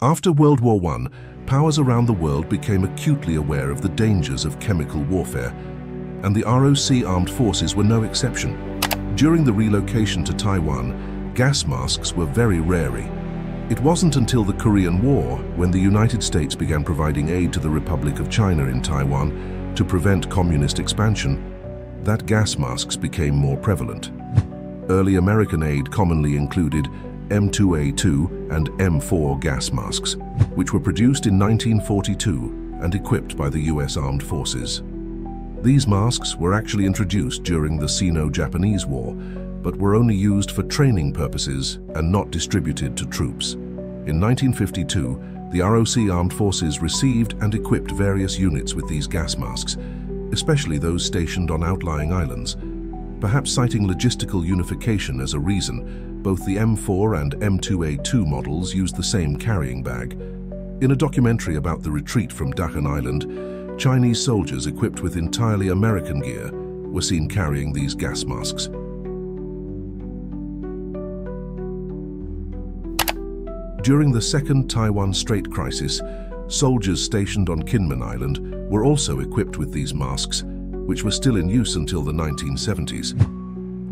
After World War I, powers around the world became acutely aware of the dangers of chemical warfare, and the ROC armed forces were no exception. During the relocation to Taiwan, gas masks were very rare. It wasn't until the Korean War, when the United States began providing aid to the Republic of China in Taiwan to prevent communist expansion, that gas masks became more prevalent. Early American aid commonly included M2A2 and M4 gas masks, which were produced in 1942 and equipped by the US Armed Forces. These masks were actually introduced during the Sino-Japanese War, but were only used for training purposes and not distributed to troops. In 1952, the ROC Armed Forces received and equipped various units with these gas masks, especially those stationed on outlying islands. Perhaps citing logistical unification as a reason, both the M4 and M2A2 models used the same carrying bag. In a documentary about the retreat from Dahan Island, Chinese soldiers equipped with entirely American gear were seen carrying these gas masks. During the Second Taiwan Strait crisis, soldiers stationed on Kinmen Island were also equipped with these masks, which were still in use until the 1970s.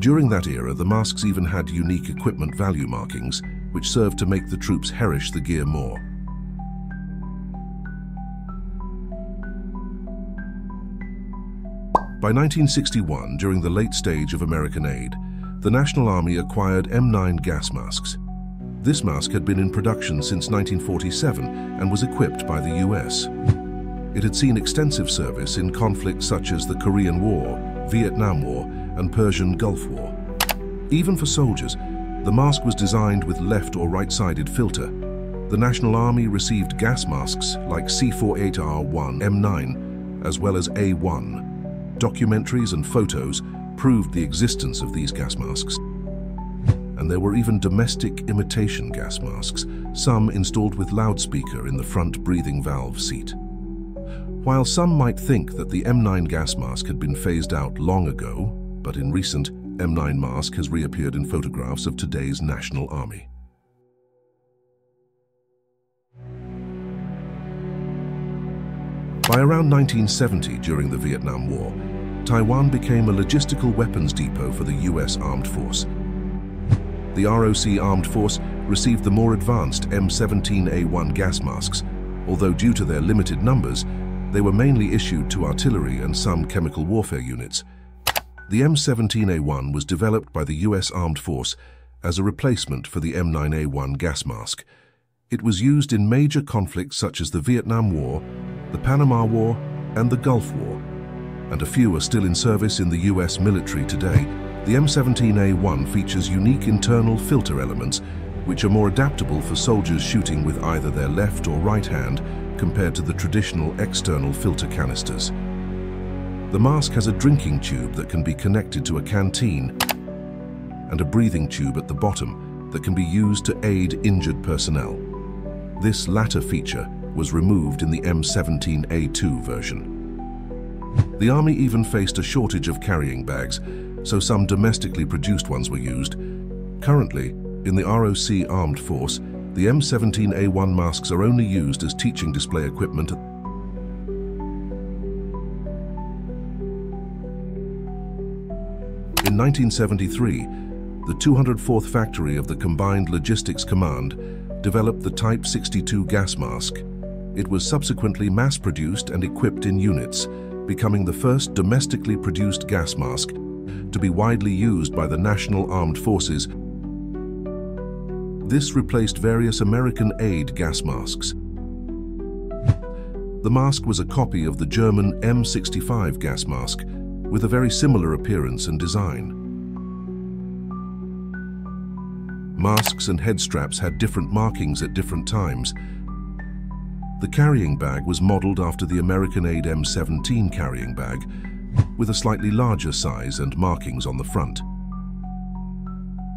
During that era, the masks even had unique equipment value markings, which served to make the troops cherish the gear more. By 1961, during the late stage of American aid, the National Army acquired M9 gas masks. This mask had been in production since 1947 and was equipped by the US. It had seen extensive service in conflicts such as the Korean War, Vietnam War, and Persian Gulf War. Even for soldiers, the mask was designed with left or right-sided filter. The National Army received gas masks like C48R1 M9, as well as A1. Documentaries and photos proved the existence of these gas masks. And there were even domestic imitation gas masks, some installed with loudspeaker in the front breathing valve seat. While some might think that the M9 gas mask had been phased out long ago, but in recent, M9 mask has reappeared in photographs of today's National Army. By around 1970, during the Vietnam War, Taiwan became a logistical weapons depot for the US Armed Force. The ROC Armed Force received the more advanced M17A1 gas masks, although due to their limited numbers, they were mainly issued to artillery and some chemical warfare units. The M17A1 was developed by the US Armed Force as a replacement for the M9A1 gas mask. It was used in major conflicts such as the Vietnam War, the Panama War, and the Gulf War, and a few are still in service in the US military today. The M17A1 features unique internal filter elements which are more adaptable for soldiers shooting with either their left or right hand compared to the traditional external filter canisters. The mask has a drinking tube that can be connected to a canteen and a breathing tube at the bottom that can be used to aid injured personnel. This latter feature was removed in the M17A2 version. The Army even faced a shortage of carrying bags, so some domestically produced ones were used. Currently, in the ROC Armed Force, the M17A1 masks are only used as teaching display equipment. In 1973, the 204th Factory of the Combined Logistics Command developed the Type 62 gas mask. It was subsequently mass-produced and equipped in units, becoming the first domestically produced gas mask to be widely used by the National Armed Forces. This replaced various American aid gas masks. The mask was a copy of the German M65 gas mask, with a very similar appearance and design. Masks and head straps had different markings at different times. The carrying bag was modeled after the American aid M17 carrying bag, with a slightly larger size and markings on the front.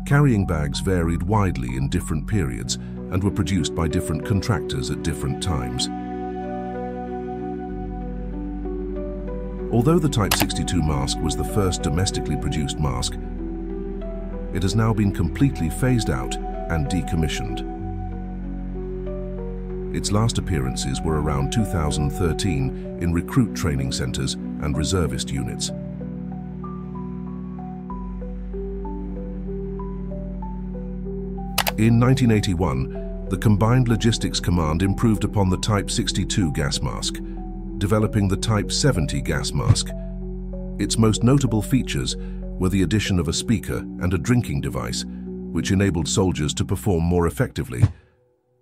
Carrying bags varied widely in different periods and were produced by different contractors at different times. Although the Type 62 mask was the first domestically produced mask, it has now been completely phased out and decommissioned. Its last appearances were around 2013 in recruit training centers and reservist units. In 1981, the Combined Logistics Command improved upon the Type 62 gas mask, developing the Type 70 gas mask. Its most notable features were the addition of a speaker and a drinking device, which enabled soldiers to perform more effectively.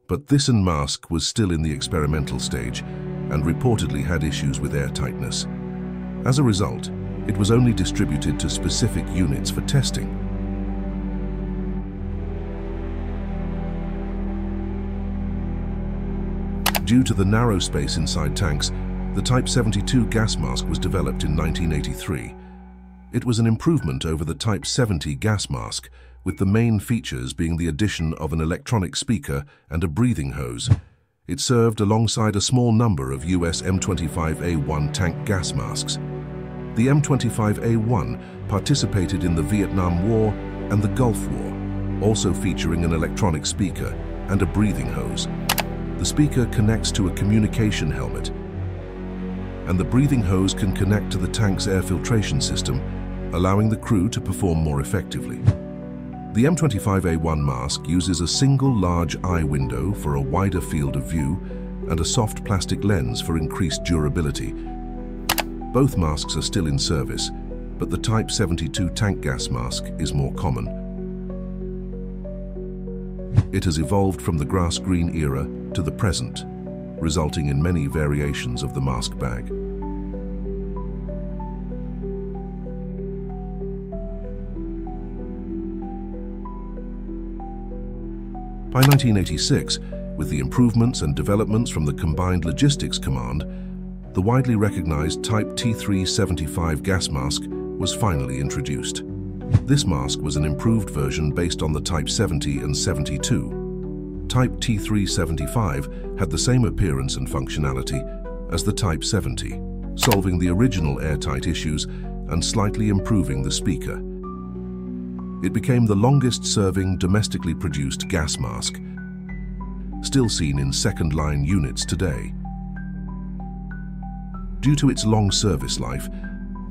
But this mask was still in the experimental stage and reportedly had issues with airtightness. As a result, it was only distributed to specific units for testing. Due to the narrow space inside tanks, the Type 72 gas mask was developed in 1983. It was an improvement over the Type 70 gas mask, with the main features being the addition of an electronic speaker and a breathing hose. It served alongside a small number of US M25A1 tank gas masks. The M25A1 participated in the Vietnam War and the Gulf War, also featuring an electronic speaker and a breathing hose. The speaker connects to a communication helmet, and the breathing hose can connect to the tank's air filtration system, allowing the crew to perform more effectively. The M25A1 mask uses a single large eye window for a wider field of view and a soft plastic lens for increased durability. Both masks are still in service, but the Type 72 tank gas mask is more common. It has evolved from the grass-green era to the present, resulting in many variations of the mask bag. By 1986, with the improvements and developments from the Combined Logistics Command, the widely recognized Type T375 gas mask was finally introduced. This mask was an improved version based on the Type 70 and 72. Type T375 had the same appearance and functionality as the Type 70, solving the original airtight issues and slightly improving the speaker. It became the longest-serving domestically produced gas mask, still seen in second-line units today. Due to its long service life,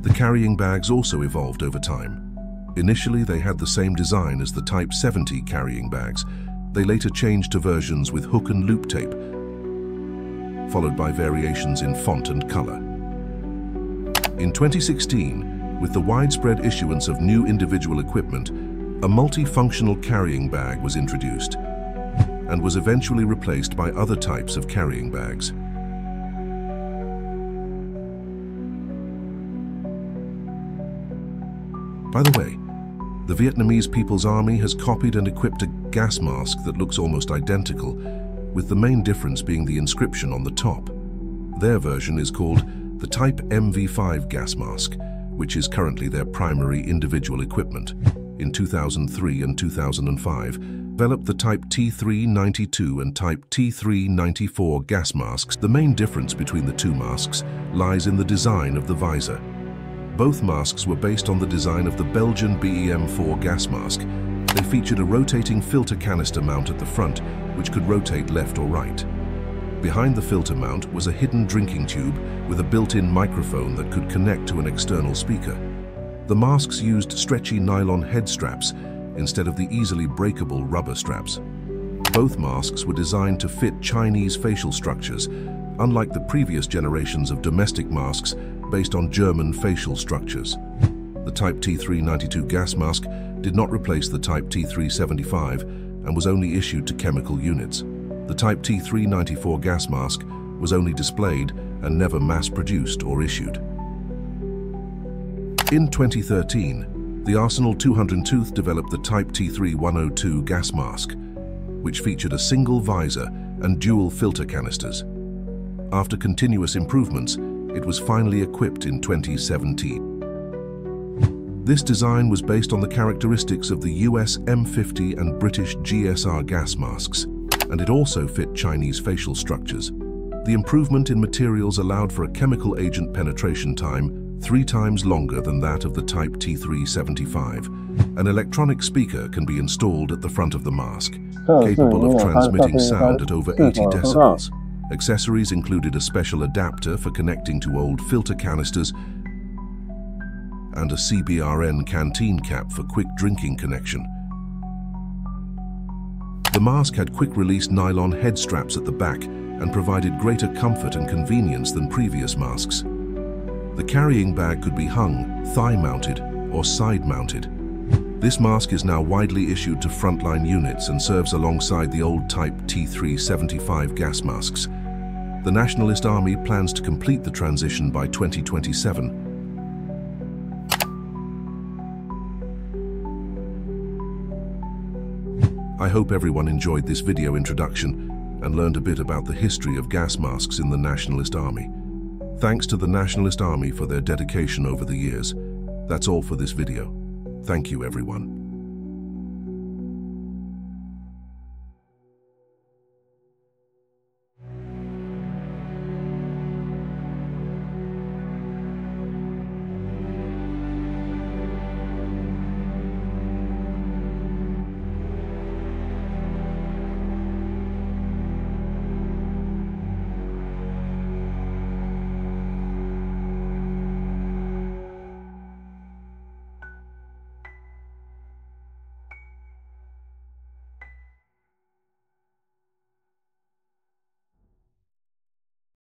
the carrying bags also evolved over time. Initially, they had the same design as the Type 70 carrying bags. They later changed to versions with hook and loop tape, followed by variations in font and color. In 2016, with the widespread issuance of new individual equipment, a multifunctional carrying bag was introduced and was eventually replaced by other types of carrying bags. By the way, the Vietnamese People's Army has copied and equipped a gas mask that looks almost identical, with the main difference being the inscription on the top. Their version is called the Type MV5 gas mask, which is currently their primary individual equipment. In 2003 and 2005, developed the Type T392 and Type T394 gas masks. The main difference between the two masks lies in the design of the visor. Both masks were based on the design of the Belgian BEM4 gas mask. They featured a rotating filter canister mount at the front, which could rotate left or right. Behind the filter mount was a hidden drinking tube with a built-in microphone that could connect to an external speaker. The masks used stretchy nylon head straps instead of the easily breakable rubber straps. Both masks were designed to fit Chinese facial structures, unlike the previous generations of domestic masks based on German facial structures. The Type T392 gas mask did not replace the Type T375 and was only issued to chemical units. The Type T394 gas mask was only displayed and never mass-produced or issued. In 2013, the Arsenal 200 Tooth developed the Type T3102 gas mask, which featured a single visor and dual filter canisters. After continuous improvements, it was finally equipped in 2017. This design was based on the characteristics of the US M50 and British GSR gas masks, and it also fit Chinese facial structures. The improvement in materials allowed for a chemical agent penetration time 3 times longer than that of the Type T375. An electronic speaker can be installed at the front of the mask, capable of transmitting sound at over 80 decibels. Accessories included a special adapter for connecting to old filter canisters and a CBRN canteen cap for quick drinking connection. The mask had quick-release nylon head straps at the back and provided greater comfort and convenience than previous masks. The carrying bag could be hung, thigh-mounted, or side-mounted. This mask is now widely issued to frontline units and serves alongside the old Type T375 gas masks. The Nationalist Army plans to complete the transition by 2027. I hope everyone enjoyed this video introduction and learned a bit about the history of gas masks in the Nationalist Army. Thanks to the Nationalist Army for their dedication over the years. That's all for this video. Thank you, everyone.